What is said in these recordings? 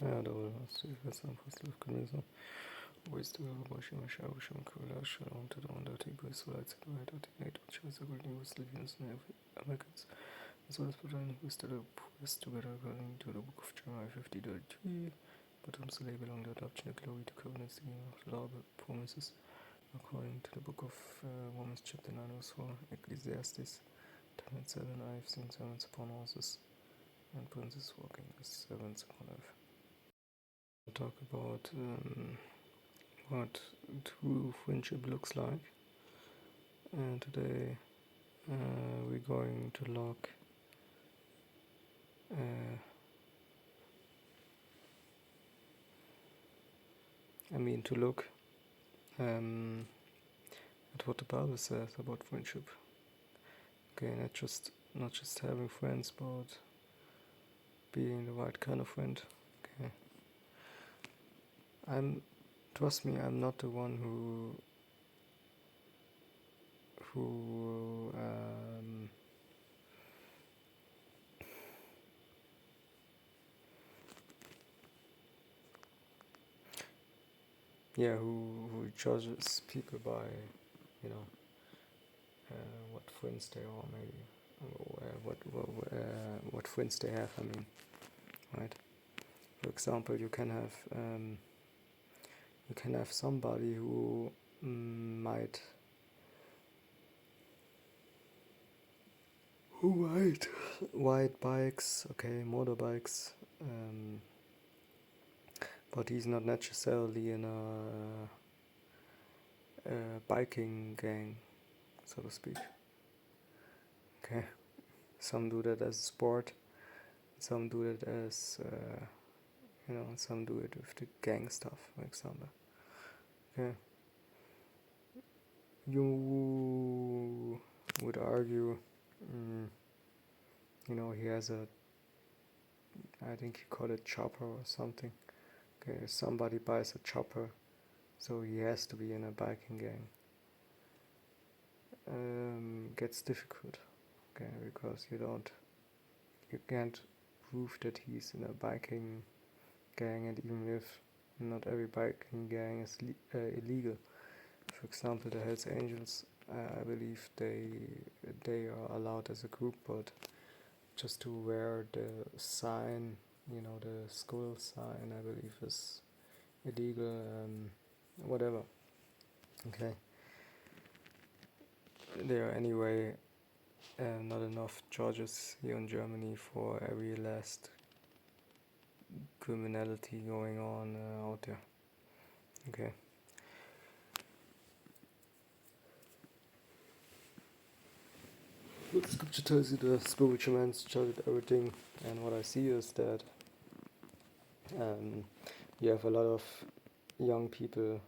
Ja, da hast du die Festnahmen fast gewesen. Wisste başıma şavuşum kıvılaşır onto the under table slides and right at the night which was a good news Libyans and Americans as well as Britain who stood up was together according to the book of Jeremiah 50:3 but also they belong to adoption of glory to covenants of law promises according to the book of Romans chapter 9 verse 4 Ecclesiastes 10:7 I have seen servants upon horses and princes walking as servants upon earth. I'll talk about what true friendship looks like, and today we're going to look at what the Bible says about friendship. Okay, not just having friends, but being the right kind of friend. Okay, trust me, I'm not the one who who judges people by, what friends they are, maybe, what friends they have. I mean, right? For example, you can have somebody who might ride bikes, okay, motorbikes, but he's not necessarily in a biking gang, so to speak. Okay, some do that as a sport, some do it as some do it with the gang stuff, for example. Okay, you would argue, he has I think he called it chopper or something. Okay, somebody buys a chopper, so he has to be in a biking gang. Gets difficult, okay, because you can't prove that he's in a biking gang, and even if not every biking gang is illegal. For example, the Hells Angels, I believe they are allowed as a group, but just to wear the sign, the skull sign, I believe is illegal. Whatever. Okay. There are anyway not enough charges here in Germany for every last criminality going on out there. Okay. What scripture tells you the spiritual man started everything, and what I see is that you have a lot of young people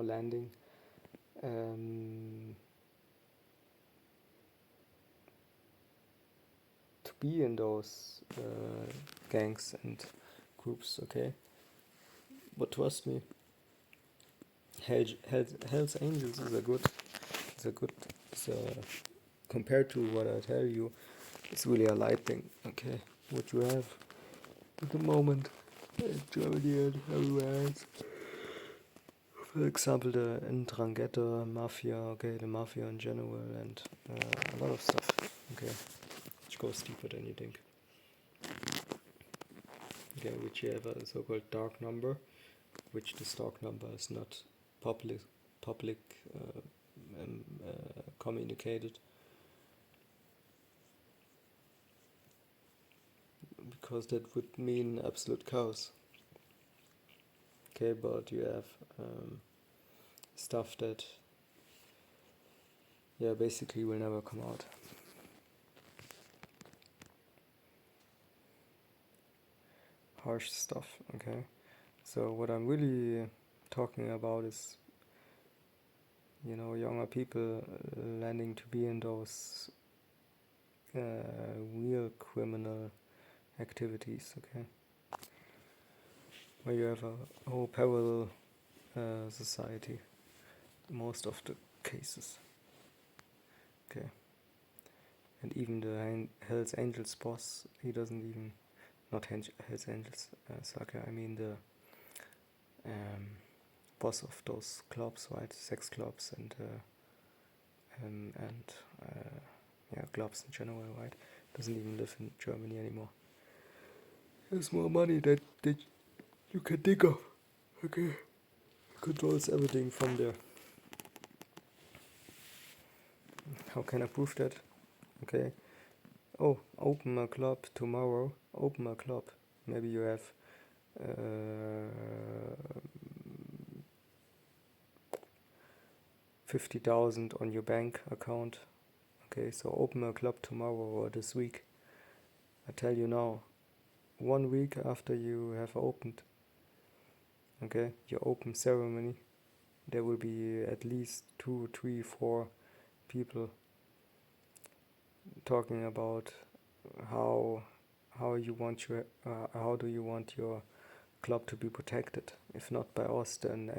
landing to be in those gangs and groups, okay? But trust me, Hell's Angels compared to what I tell you, it's really a light thing, okay? What you have at the moment in Germany and everywhere else. For example, the Ndrangheta mafia, okay, the mafia in general, and a lot of stuff, okay, which goes deeper than you think. Okay, which you have a so-called dark number, which this dark number is not public communicated, because that would mean absolute chaos. Okay, but you have stuff that basically will never come out. Harsh stuff, okay? So what I'm really talking about is, younger people landing to be in those real criminal activities, okay? Where you have a whole parallel society, most of the cases, okay? And even the Hells Angels boss, he doesn't even not Hells Angels, Sake, I mean the boss of those clubs, right? Sex clubs and yeah, clubs in general, right? Doesn't even live in Germany anymore. There's more money that you can think of. Okay, controls everything from there. How can I prove that? Okay. Oh, open a club tomorrow. Open a club. Maybe you have 50,000 on your bank account. Okay, so open a club tomorrow or this week. I tell you now, 1 week after you have opened, okay, your open ceremony, there will be at least 2, 3, 4 people talking about how you want your how do you want your club to be protected. If not by us, then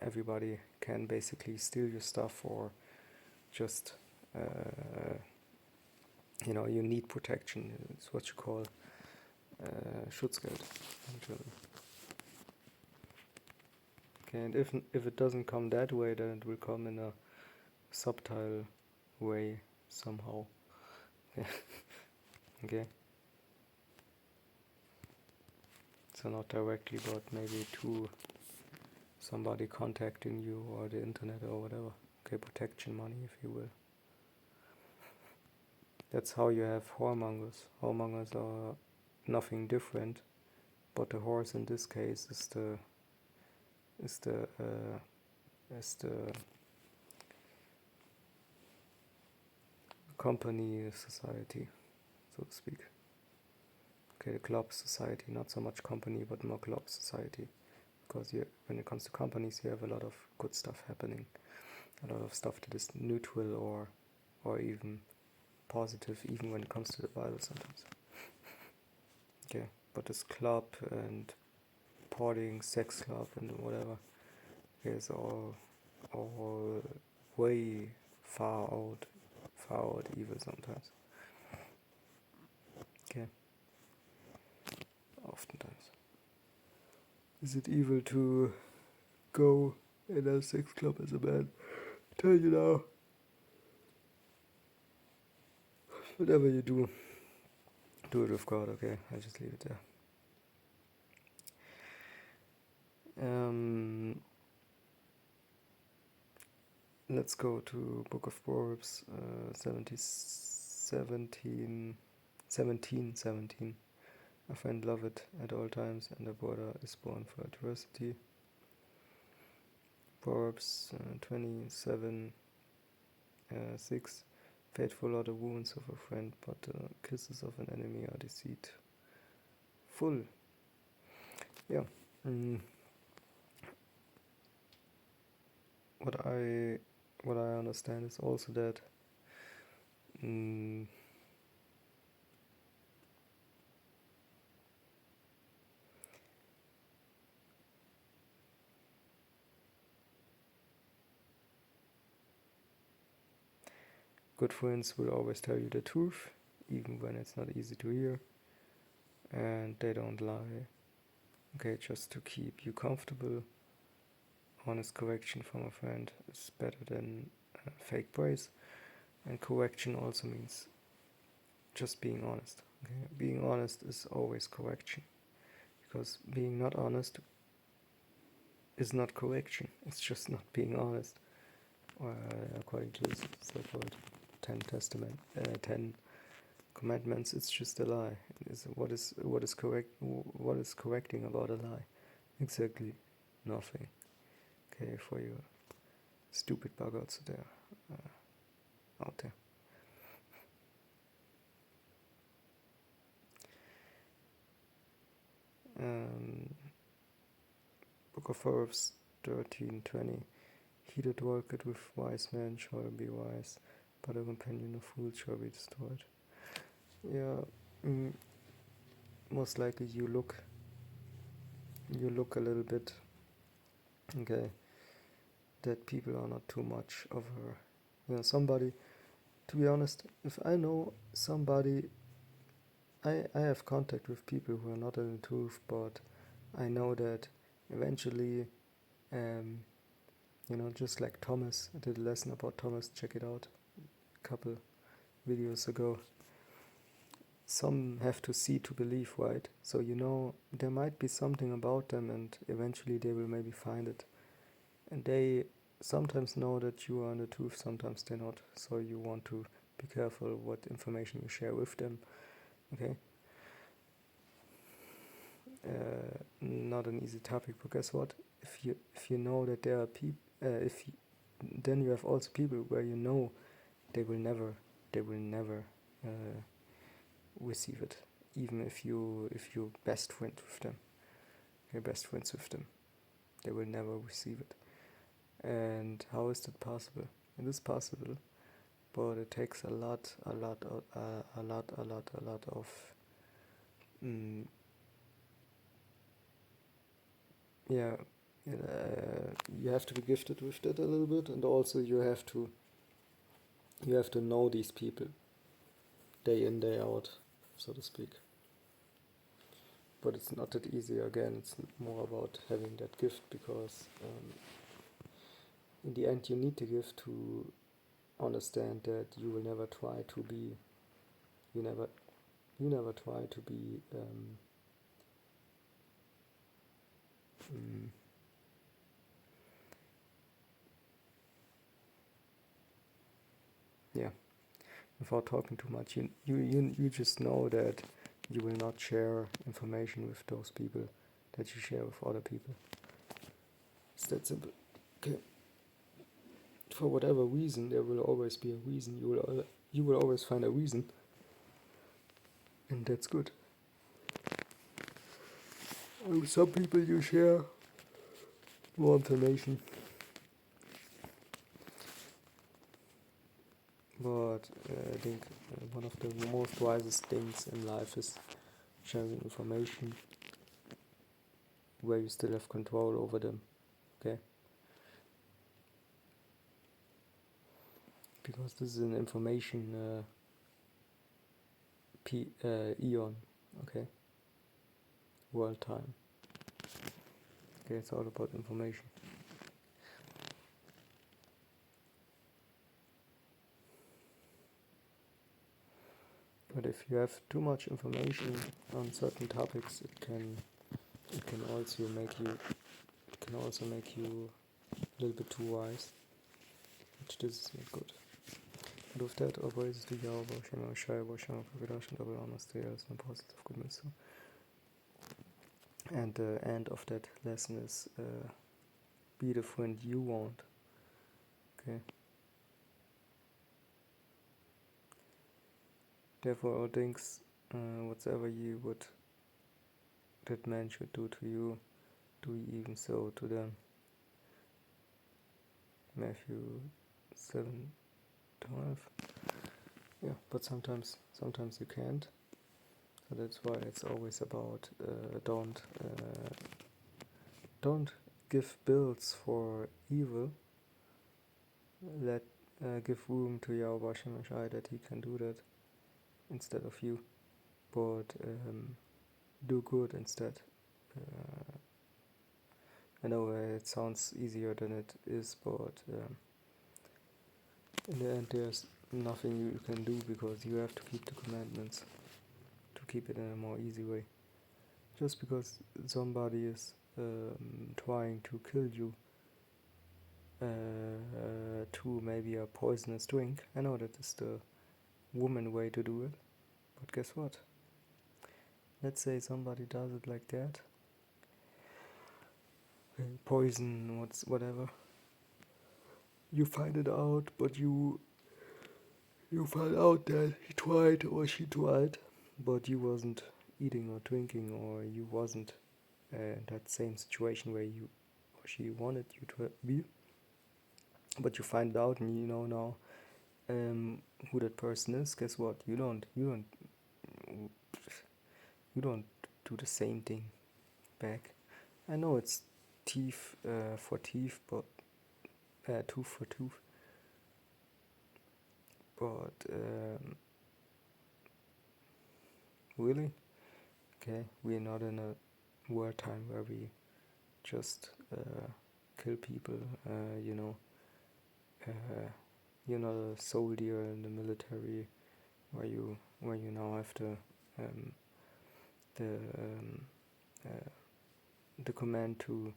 everybody can basically steal your stuff, or just you need protection. It's what you call Schutzgeld in German. Okay, and if it doesn't come that way, then it will come in a subtle way somehow. Okay. So not directly, but maybe to somebody contacting you or the internet or whatever. Okay, protection money, if you will. That's how you have whoremongers. Whoremongers are nothing different, but the horse in this case is the company society, so to speak. Okay, the club society, not so much company, but more club society. Because when it comes to companies, you have a lot of good stuff happening, a lot of stuff that is neutral or even positive, even when it comes to the Bible sometimes. Okay, but this club and partying, sex club and whatever is all way far out evil sometimes. Okay, oftentimes. Is it evil to go in a sex club as a man? Tell you now. Whatever you do it with God, okay? I just leave it there. Let's go to Book of Proverbs 17. A friend loveth at all times, and a brother is born for adversity. Proverbs 27, 6. Faithful are the wounds of a friend, but the kisses of an enemy are deceitful. Yeah. What I understand is also that good friends will always tell you the truth, even when it's not easy to hear, and they don't lie. Okay, just to keep you comfortable. Honest correction from a friend is better than fake praise, and correction also means just being honest. Okay? Being honest is always correction, because being not honest is not correction. It's just not being honest, according to this so-called 10 commandments. It's just a lie. What is correcting about a lie? Exactly nothing. Okay, for you stupid buggards there out there. Book of Proverbs 13:20. He that walketh with wise men shall be wise, but a companion of fools shall be destroyed. Yeah, most likely you look a little bit, okay, that people are not too much of somebody. To be honest, if I know somebody I have contact with people who are not in the truth, but I know that eventually, just like Thomas, I did a lesson about Thomas, check it out, a couple videos ago. Some have to see to believe, right? So there might be something about them, and eventually they will maybe find it. And they sometimes know that you are in the truth, sometimes they're not. So you want to be careful what information you share with them. Okay. Not an easy topic, but guess what? If you know that there are people, then you have also people where they will never receive it, even if you're best friends with them. You're best friends with them. They will never receive it. And how is that possible? It is possible, but it takes a lot of yeah, you have to be gifted with that a little bit, and also you have to know these people day in, day out, so to speak. But it's not that easy. Again, it's more about having that gift, because in the end you need the gift to understand that you will never try to be you never try to be yeah, without talking too much, you just know that you will not share information with those people that you share with other people. It's that simple. Okay. For whatever reason, there will always be a reason. You will always find a reason, and that's good. With some people you share more information, but I think one of the most wisest things in life is sharing information where you still have control over them. Okay. Because this is an information eon, okay, world time. Okay, it's all about information. But if you have too much information on certain topics, it can also make you a little bit too wise, which this is not good. And with that, always the Yahweh, Shema, Shai, Shema, Kavidash, and double honor, stay as an apostle of good wisdom. And the end of that lesson is be the friend you want. Okay. Therefore, all things, whatsoever you would that man should do to you, do even so to them. Matthew 7:12. Yeah, but sometimes you can't. So that's why it's always about don't give bills for evil. Give room to Yahweh Shai that he can do that instead of you. But do good instead. I know it sounds easier than it is, but in the end there's nothing you can do, because you have to keep the commandments to keep it in a more easy way. Just because somebody is trying to kill you to maybe a poisonous drink, I know that is the woman way to do it, but guess what? Let's say somebody does it like that, poison, whatever. You find it out, but you find out that he tried or she tried, but you wasn't eating or drinking, or you wasn't in that same situation where you or she wanted you to be. But you find out, and you know now who that person is. Guess what? You don't do the same thing back. I know it's teeth for teeth, but tooth for tooth. But really? Okay, we're not in a wartime where we just kill people, you're not a soldier in the military where you now have the um, uh, the command to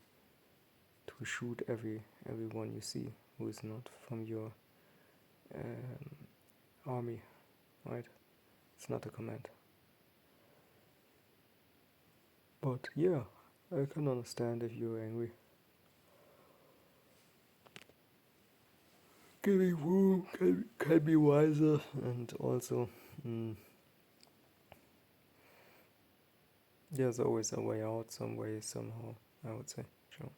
shoot everyone you see who is not from your army, right? It's not a command. But yeah, I can understand if you're angry. Getting woo can be wiser, and also there's always a way out, some way, somehow, I would say. Sure.